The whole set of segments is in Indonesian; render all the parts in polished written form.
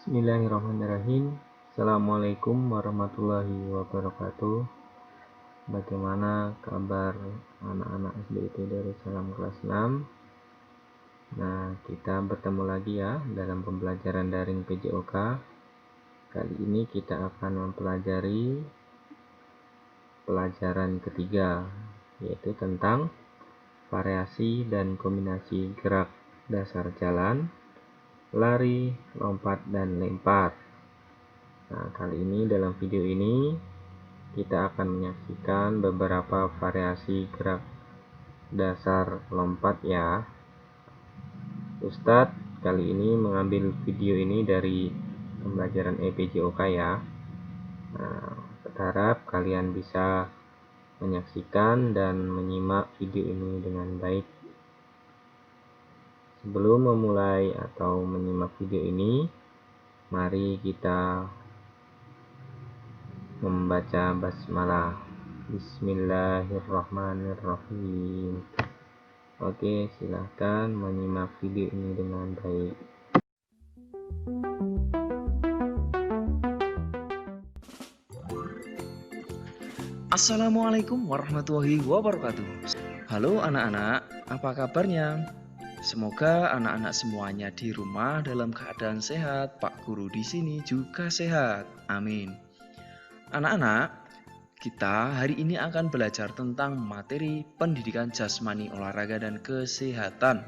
Bismillahirrahmanirrahim. Assalamualaikum warahmatullahi wabarakatuh. Bagaimana kabar anak-anak SD IT Darussalam kelas 6? Nah, kita bertemu lagi ya dalam pembelajaran daring PJOK. Kali ini kita akan mempelajari pelajaran ketiga, yaitu tentang variasi dan kombinasi gerak dasar jalan, lari, lompat, dan lempar. Nah, kali ini dalam video ini kita akan menyaksikan beberapa variasi gerak dasar lompat ya. Ustadz kali ini mengambil video ini dari pembelajaran EPJOK ya. Nah, berharap kalian bisa menyaksikan dan menyimak video ini dengan baik. Sebelum memulai atau menyimak video ini, mari kita membaca basmalah. Bismillahirrahmanirrahim. Oke, silahkan menyimak video ini dengan baik. Assalamualaikum warahmatullahi wabarakatuh. Halo anak-anak, apa kabarnya? Semoga anak-anak semuanya di rumah dalam keadaan sehat. Pak Guru di sini juga sehat. Amin. Anak-anak, kita hari ini akan belajar tentang materi pendidikan jasmani, olahraga, dan kesehatan.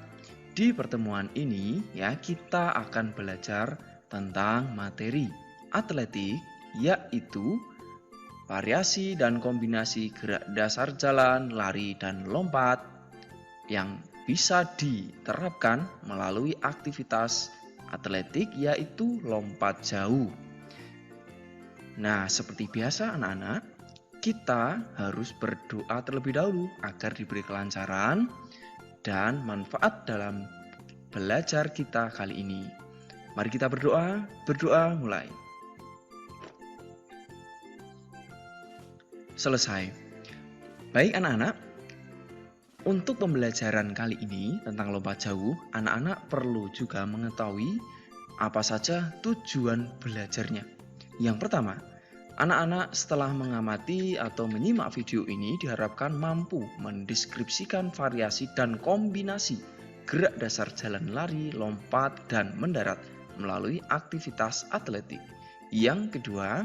Di pertemuan ini ya kita akan belajar tentang materi atletik, yaitu variasi dan kombinasi gerak dasar jalan, lari, dan lompat yang bisa diterapkan melalui aktivitas atletik, yaitu lompat jauh. Nah, seperti biasa anak-anak, kita harus berdoa terlebih dahulu agar diberi kelancaran dan manfaat dalam belajar kita kali ini. Mari kita berdoa mulai. Selesai. Baik anak-anak, untuk pembelajaran kali ini tentang lompat jauh, anak-anak perlu juga mengetahui apa saja tujuan belajarnya. Yang pertama, anak-anak setelah mengamati atau menyimak video ini diharapkan mampu mendeskripsikan variasi dan kombinasi gerak dasar jalan, lari, lompat, dan mendarat melalui aktivitas atletik. Yang kedua,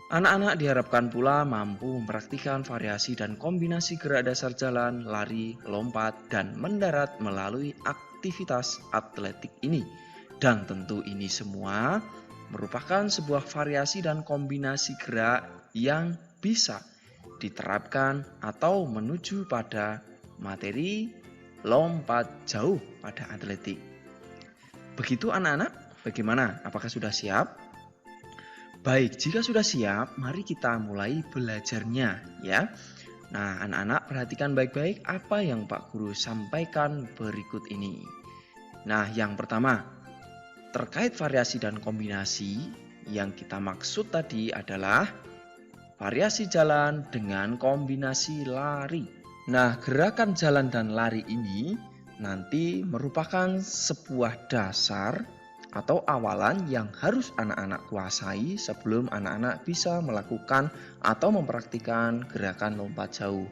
anak-anak diharapkan pula mampu mempraktikkan variasi dan kombinasi gerak dasar jalan, lari, lompat, dan mendarat melalui aktivitas atletik ini. Dan tentu ini semua merupakan sebuah variasi dan kombinasi gerak yang bisa diterapkan atau menuju pada materi lompat jauh pada atletik. Begitu anak-anak, bagaimana? Apakah sudah siap? Baik, jika sudah siap, mari kita mulai belajarnya ya. Nah, anak-anak perhatikan baik-baik apa yang Pak Guru sampaikan berikut ini. Nah, yang pertama, terkait variasi dan kombinasi, yang kita maksud tadi adalah variasi jalan dengan kombinasi lari. Nah, gerakan jalan dan lari ini nanti merupakan sebuah dasar atau awalan yang harus anak-anak kuasai sebelum anak-anak bisa melakukan atau mempraktikkan gerakan lompat jauh.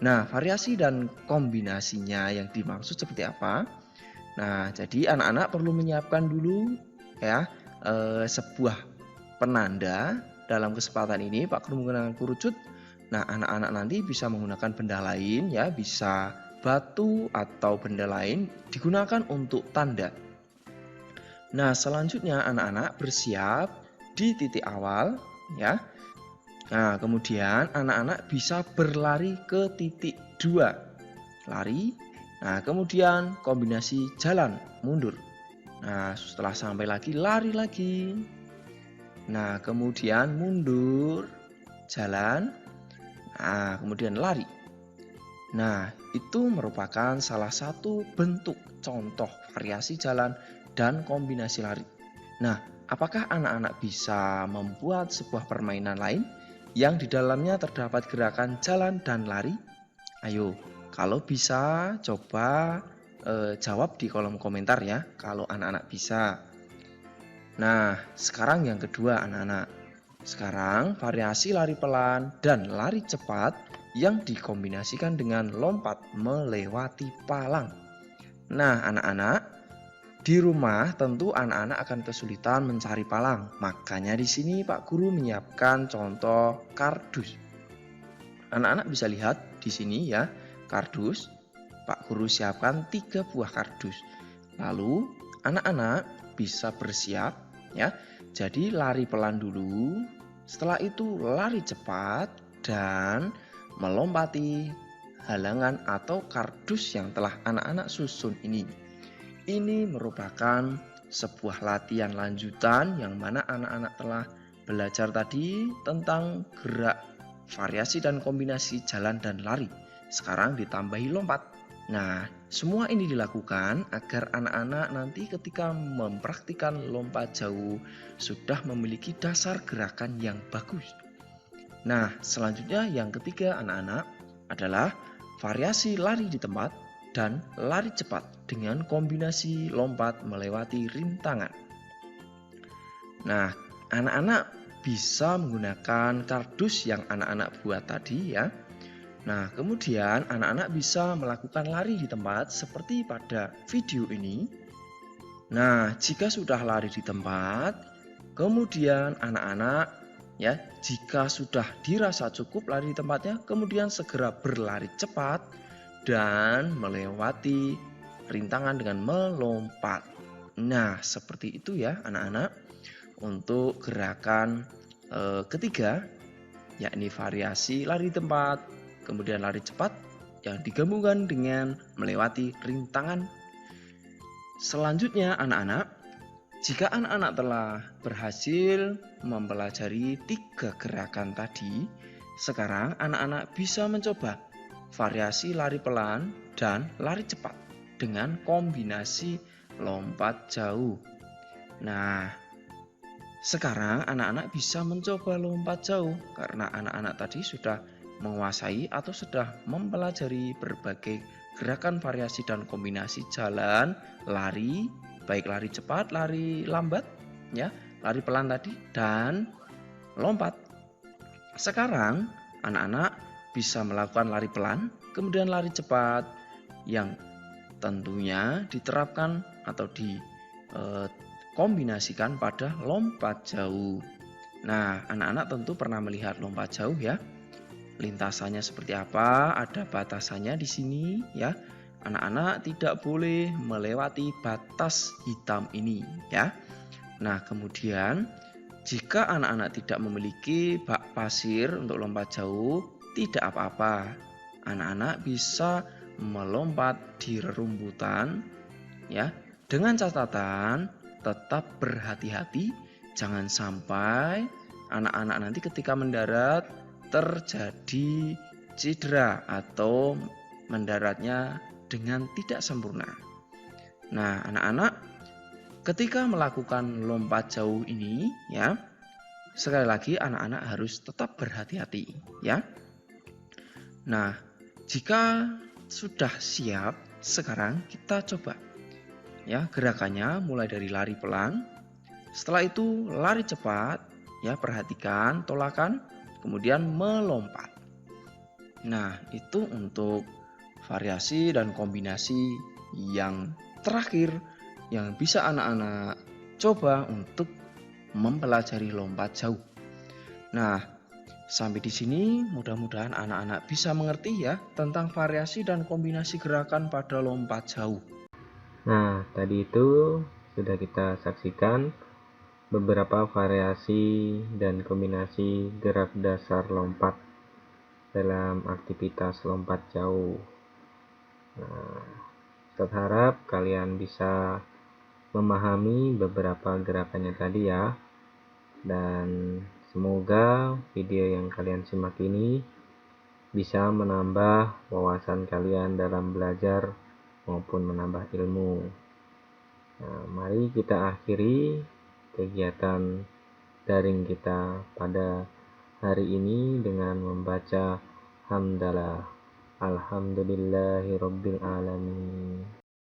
Nah, variasi dan kombinasinya yang dimaksud seperti apa? Nah, jadi anak-anak perlu menyiapkan dulu ya sebuah penanda. Dalam kesempatan ini Pak Guru menggunakan kerucut. Nah, anak-anak nanti bisa menggunakan benda lain ya, bisa batu atau benda lain digunakan untuk tanda. Nah, selanjutnya anak-anak bersiap di titik awal ya. Nah, kemudian anak-anak bisa berlari ke titik 2. Lari. Nah, kemudian kombinasi jalan mundur. Nah, setelah sampai lagi lari lagi. Nah, kemudian mundur, jalan. Nah, kemudian lari. Nah, itu merupakan salah satu bentuk contoh variasi jalan dan kombinasi lari. Nah, apakah anak-anak bisa membuat sebuah permainan lain yang di dalamnya terdapat gerakan jalan dan lari? Ayo, kalau bisa coba jawab di kolom komentar ya, kalau anak-anak bisa. Nah, sekarang yang kedua anak-anak. Sekarang variasi lari pelan dan lari cepat yang dikombinasikan dengan lompat melewati palang. Nah, anak-anak, di rumah tentu anak-anak akan kesulitan mencari palang. Makanya di sini Pak Guru menyiapkan contoh kardus. Anak-anak bisa lihat di sini ya, kardus. Pak Guru siapkan 3 buah kardus. Lalu anak-anak bisa bersiap ya. Jadi lari pelan dulu, setelah itu lari cepat dan melompati halangan atau kardus yang telah anak-anak susun ini. Ini merupakan sebuah latihan lanjutan yang mana anak-anak telah belajar tadi tentang gerak, variasi dan kombinasi jalan dan lari. Sekarang ditambahi lompat. Nah, semua ini dilakukan agar anak-anak nanti ketika mempraktikkan lompat jauh sudah memiliki dasar gerakan yang bagus. Nah, selanjutnya yang ketiga anak-anak adalah variasi lari di tempat dan lari cepat dengan kombinasi lompat melewati rintangan. Nah, anak-anak bisa menggunakan kardus yang anak-anak buat tadi ya. Nah, kemudian anak-anak bisa melakukan lari di tempat seperti pada video ini. Nah, jika sudah lari di tempat, kemudian anak-anak ya, jika sudah dirasa cukup lari di tempatnya, kemudian segera berlari cepat dan melewati rintangan dengan melompat. Nah, seperti itu ya anak-anak untuk gerakan ketiga, yakni variasi lari di tempat, kemudian lari cepat yang digabungkan dengan melewati rintangan. Selanjutnya anak-anak, jika anak-anak telah berhasil mempelajari 3 gerakan tadi, sekarang anak-anak bisa mencoba variasi lari pelan dan lari cepat dengan kombinasi lompat jauh. Nah, sekarang anak-anak bisa mencoba lompat jauh karena anak-anak tadi sudah menguasai atau sudah mempelajari berbagai gerakan variasi dan kombinasi jalan, lari, baik lari cepat, lari lambat, ya, lari pelan tadi dan lompat. Sekarang anak-anak bisa melakukan lari pelan, kemudian lari cepat yang tentunya diterapkan atau dikombinasikan pada lompat jauh. Nah, anak-anak tentu pernah melihat lompat jauh ya. Lintasannya seperti apa? Ada batasannya di sini ya. Anak-anak tidak boleh melewati batas hitam ini ya. Nah, kemudian jika anak-anak tidak memiliki bak pasir untuk lompat jauh, tidak apa-apa. Anak-anak bisa melompat di rerumputan ya. Dengan catatan tetap berhati-hati, jangan sampai anak-anak nanti ketika mendarat terjadi cedera atau mendaratnya dengan tidak sempurna. Nah, anak-anak ketika melakukan lompat jauh ini ya, sekali lagi anak-anak harus tetap berhati-hati ya. Nah, jika sudah siap, sekarang kita coba ya gerakannya mulai dari lari pelan. Setelah itu lari cepat ya, perhatikan tolakan, kemudian melompat. Nah, itu untuk variasi dan kombinasi yang terakhir yang bisa anak-anak coba untuk mempelajari lompat jauh. Nah, sampai di sini mudah-mudahan anak-anak bisa mengerti ya tentang variasi dan kombinasi gerakan pada lompat jauh. Nah, tadi itu sudah kita saksikan beberapa variasi dan kombinasi gerak dasar lompat dalam aktivitas lompat jauh. Nah, Ustadz harap kalian bisa memahami beberapa gerakannya tadi ya, dan semoga video yang kalian simak ini bisa menambah wawasan kalian dalam belajar maupun menambah ilmu. Nah, mari kita akhiri kegiatan daring kita pada hari ini dengan membaca hamdalah. Alhamdulillahirabbil alamin.